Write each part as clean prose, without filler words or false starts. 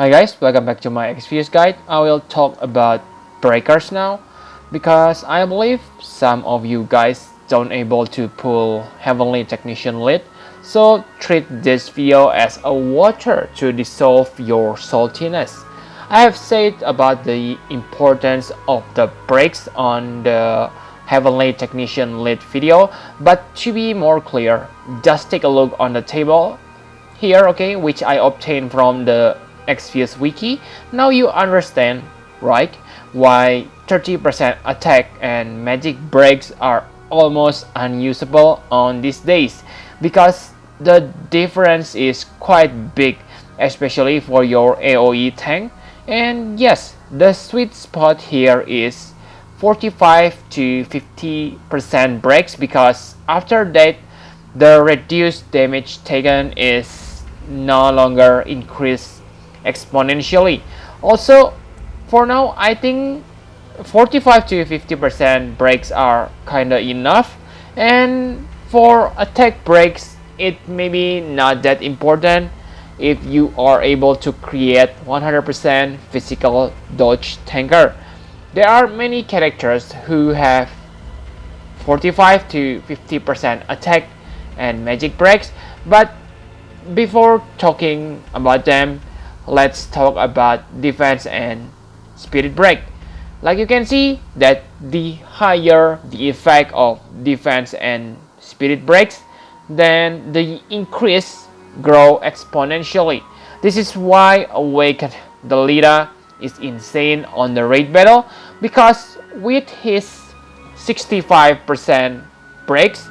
Hi guys, welcome back to my experience guide. I will talk about breakers now because I believe some of you guys don't able to pull Heavenly Technician lead. So treat this video as a water to dissolve your saltiness. I have said about the importance of the breaks on the Heavenly Technician lead video, but to be more clear, just take a look on the table here, okay, which I obtained from the Xvius wiki. Now you understand, right, why 30% attack and magic breaks are almost unusable on these days, because the difference is quite big, especially for your AoE tank. And yes, the sweet spot here is 45 to 50% breaks, because after that the reduced damage taken is no longer increased exponentially. Also, for now, I think 45 to 50% breaks are kinda enough, and for attack breaks it may be not that important if you are able to create 100% physical dodge tanker. There are many characters who have 45 to 50% attack and magic breaks, but before talking about them, let's talk about defense and spirit break. Like you can see that the higher the effect of defense and spirit breaks, then the increase grow exponentially. This is why Awaken the leader is insane on the raid battle, because with his 65% breaks,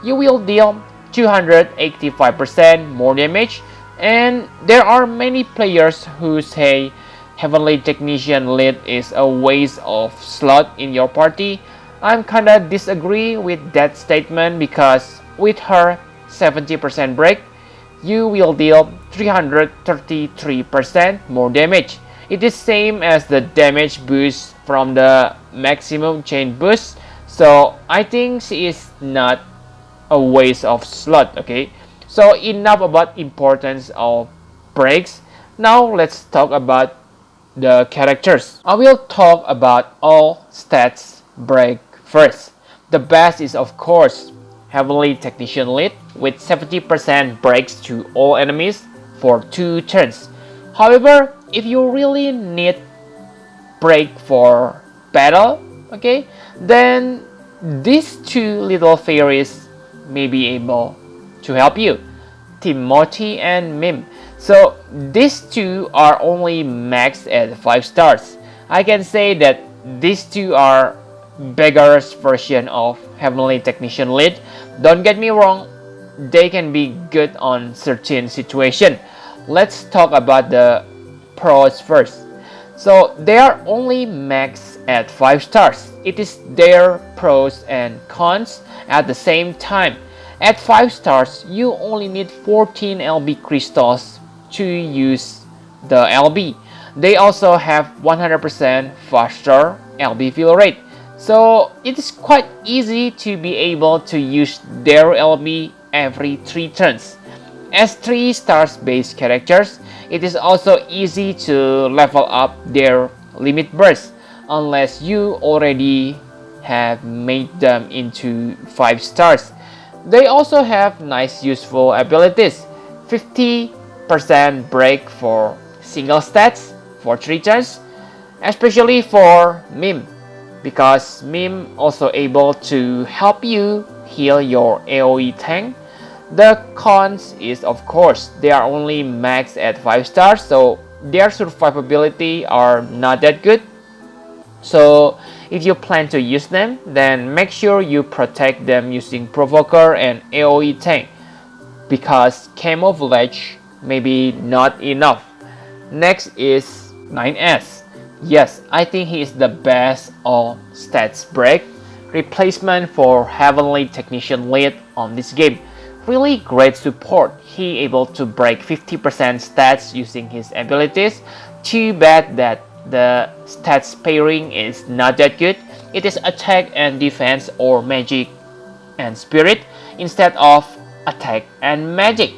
you will deal 285% more damage. And there are many players who say Heavenly Technician lead is a waste of slot in your party. I'm kinda disagree with that statement, because with her 70% break, you will deal 333% more damage. It is same as the damage boost from the maximum chain boost, so I think she is not a waste of slot. Okay, so enough about importance of breaks. Now let's talk about the characters. I will talk about all stats break first. The best is of course Heavenly Technician lead with 70% breaks to all enemies for 2 turns. However, if you really need break for battle, okay, then these 2 little fairies may be able to help you, Timothy and Mim. So these 2 are only maxed at 5 stars. I can say that these 2 are beggar's version of Heavenly Technician lead. Don't get me wrong, they can be good on certain situation. Let's talk about the pros first. So they are only maxed at 5 stars. It is their pros and cons at the same time. At 5 stars, you only need 14 LB crystals to use the LB. They also have 100% faster LB fill rate. So it is quite easy to be able to use their LB every 3 turns. As 3 stars based characters, it is also easy to level up their limit burst, unless you already have made them into 5 stars. They also have nice useful abilities. 50% break for single stats for 3 turns, especially for Mim, because Mim also able to help you heal your AoE tank. The cons is of course they are only maxed at 5 stars, so their survivability are not that good. So if you plan to use them, then make sure you protect them using Provoker and AoE tank, because Camouflage may be not enough. Next is 9S. Yes, I think he is the best all stats break replacement for Heavenly Technician lead on this game. Really great support. He able to break 50% stats using his abilities. Too bad that the stats pairing is not that good. It is attack and defense or magic and spirit instead of attack and magic.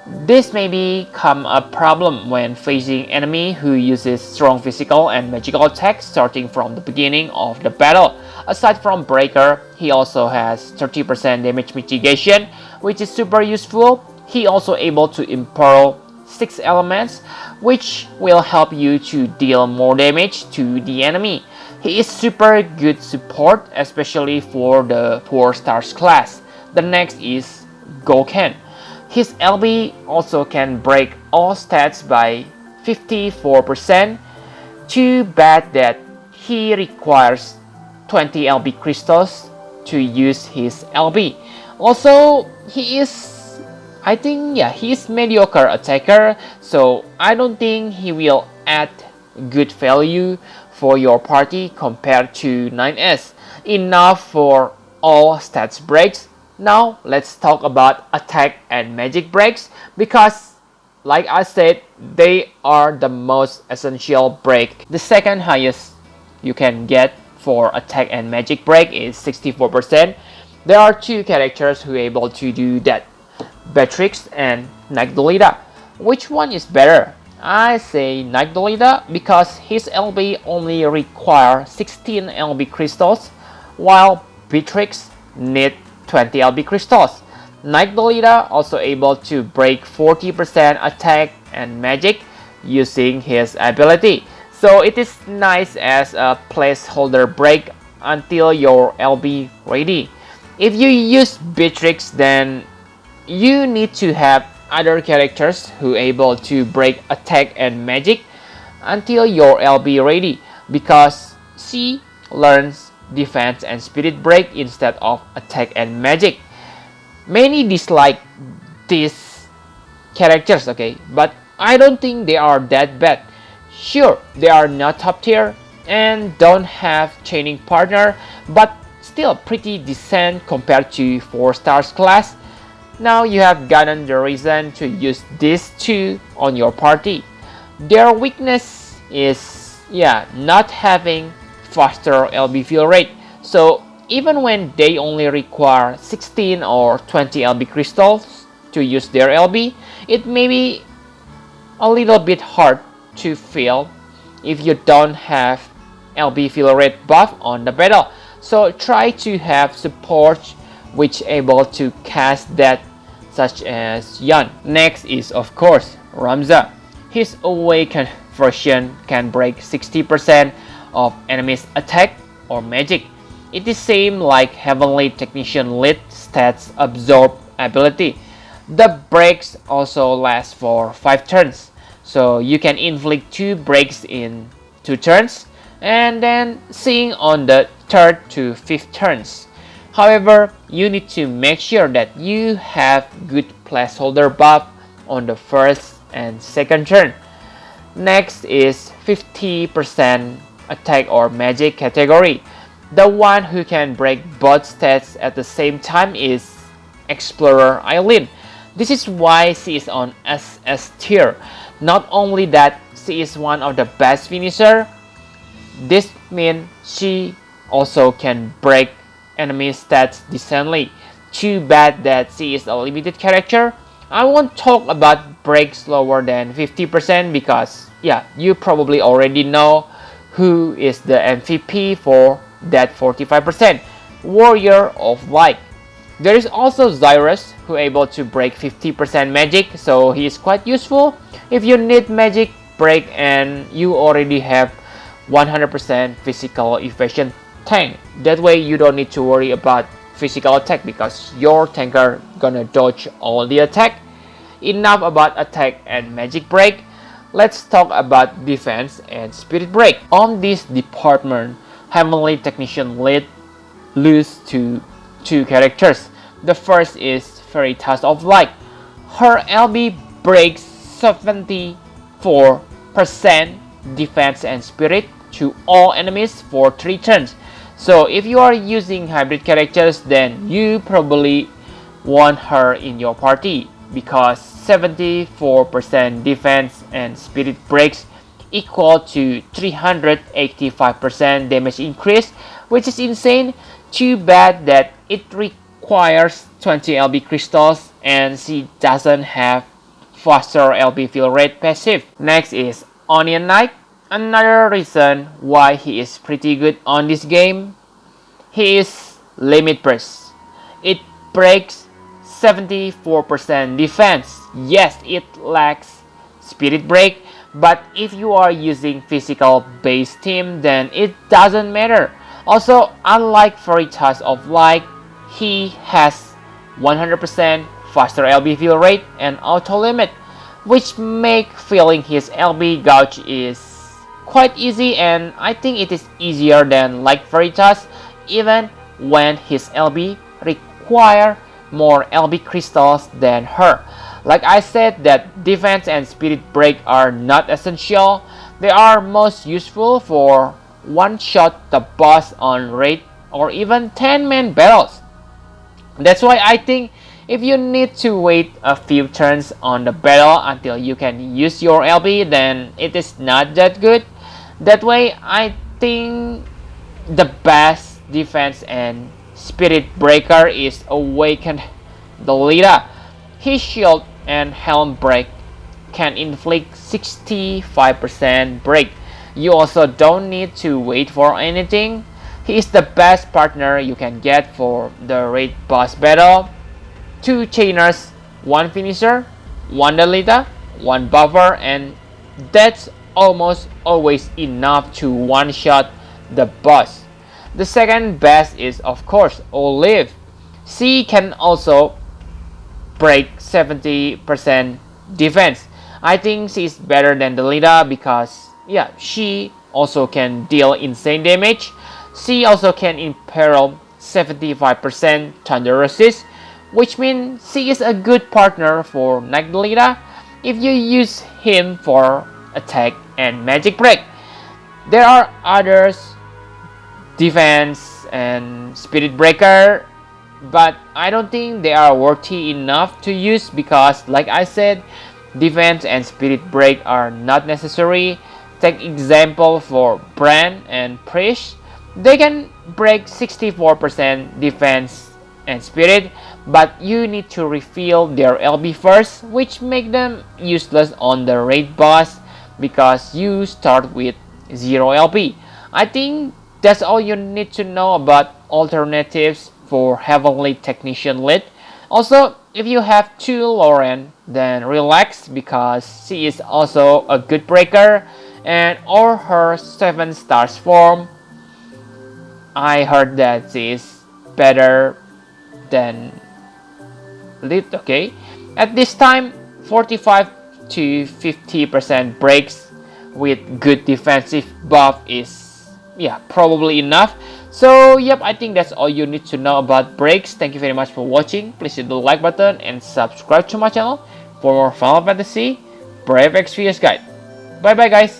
This may become a problem when facing enemy who uses strong physical and magical attacks starting from the beginning of the battle. Aside from Breaker, he also has 30% damage mitigation, which is super useful. He also able to imperil 6 elements, which will help you to deal more damage to the enemy. He is super good support, especially for the 4 stars class. The next is Goken. His LB also can break all stats by 54%. Too bad that he requires 20 LB crystals to use his LB. Also, he is mediocre attacker, so I don't think he will add good value for your party compared to 9S. Enough for all stats breaks. Now let's talk about attack and magic breaks, because like I said, they are the most essential break. The second highest you can get for attack and magic break is 64%. There are 2 characters who are able to do that, Beatrix and Nagdolita. Which one is better? I say Nagdolita because his LB only require 16 LB crystals, while Beatrix need 20 LB crystals. Nagdolita also able to break 40% attack and magic using his ability. So it is nice as a placeholder break until your LB ready. If you use Beatrix, then you need to have other characters who able to break attack and magic until your LB ready, because she learns defense and spirit break instead of attack and magic. Many dislike these characters, okay, but I don't think they are that bad. Sure, they are not top tier and don't have chaining partner, but still pretty decent compared to 4 stars class. Now you have gotten the reason to use these 2 on your party. Their weakness is not having faster LB fill rate. So even when they only require 16 or 20 LB crystals to use their LB, it may be a little bit hard to fill if you don't have LB fill rate buff on the battle. So try to have support which able to cast that, such as Yan. Next is of course Ramza. His awakened version can break 60% of enemies' attack or magic. It is same like Heavenly Technician Lit stats absorb ability. The breaks also last for 5 turns, so you can inflict 2 breaks in 2 turns and then seeing on the 3rd to 5th turns. However, you need to make sure that you have good placeholder buff on the 1st and 2nd turn. Next is 50% attack or magic category. The one who can break both stats at the same time is Explorer Eileen. This is why she is on SS tier. Not only that, she is one of the best finisher, this means she also can break enemy stats decently. Too bad that she is a limited character. I won't talk about breaks lower than 50% because you probably already know who is the MVP for that 45%, Warrior of Light. There is also Zyrus who able to break 50% magic, so he is quite useful if you need magic break and you already have 100% physical evasion tank. That way you don't need to worry about physical attack because your tanker gonna dodge all the attack. Enough about attack and magic break. Let's talk about defense and spirit break. On this department, Heavenly Technician Lead lose to 2 characters. The first is Veritas of Light. Her LB breaks 74% defense and spirit to all enemies for 3 turns. So if you are using hybrid characters, then you probably want her in your party because 74% defense and spirit breaks equal to 385% damage increase, which is insane. Too bad that it requires 20 LB crystals and she doesn't have faster LB fill rate passive. Next is Onion Knight. Another reason why he is pretty good on this game, he is limit burst. It breaks 74% defense. Yes, it lacks spirit break, but if you are using physical based team, then it doesn't matter. Also, unlike Veritas of Light, he has 100% faster LB fill rate and auto limit, which make filling his LB gauge is quite easy, and I think it is easier than like Veritas, even when his LB require more LB crystals than her. Like I said, that defense and spirit break are not essential. They are most useful for one shot the boss on raid or even 10-man battles. That's why I think if you need to wait a few turns on the battle until you can use your LB, then it is not that good. That way, I think the best defense and spirit breaker is Awakened Delita. His shield and helm break can inflict 65% break. You also don't need to wait for anything. He is the best partner you can get for the raid boss battle. 2 chainers, 1 finisher, 1 Delita, 1 buffer, and that's almost always enough to one-shot the boss. The second best is of course Olive. She can also break 70% defense. I think she is better than Delita because yeah, she also can deal insane damage. She also can imperil 75% thunder resist, which means she is a good partner for Night Delita if you use him for attack and magic break. There are others, defense and spirit breaker, but I don't think they are worthy enough to use because like I said, defense and spirit break are not necessary. Take example for Bran and Prish. They can break 64% defense and spirit, but you need to refill their LB first, which make them useless on the raid boss because you start with 0 LB. I think that's all you need to know about alternatives for Heavenly Technician Lit. Also, if you have 2 Lauren, then relax because she is also a good breaker, and or her 7 stars form, I heard that she is better than Lit, okay? At this time, 45 to 50% breaks with good defensive buff is yeah, probably enough. So yep, I think that's all you need to know about breaks. Thank you very much for watching. Please hit the like button and subscribe to my channel for more Final Fantasy Brave Exvius guide. Bye bye guys.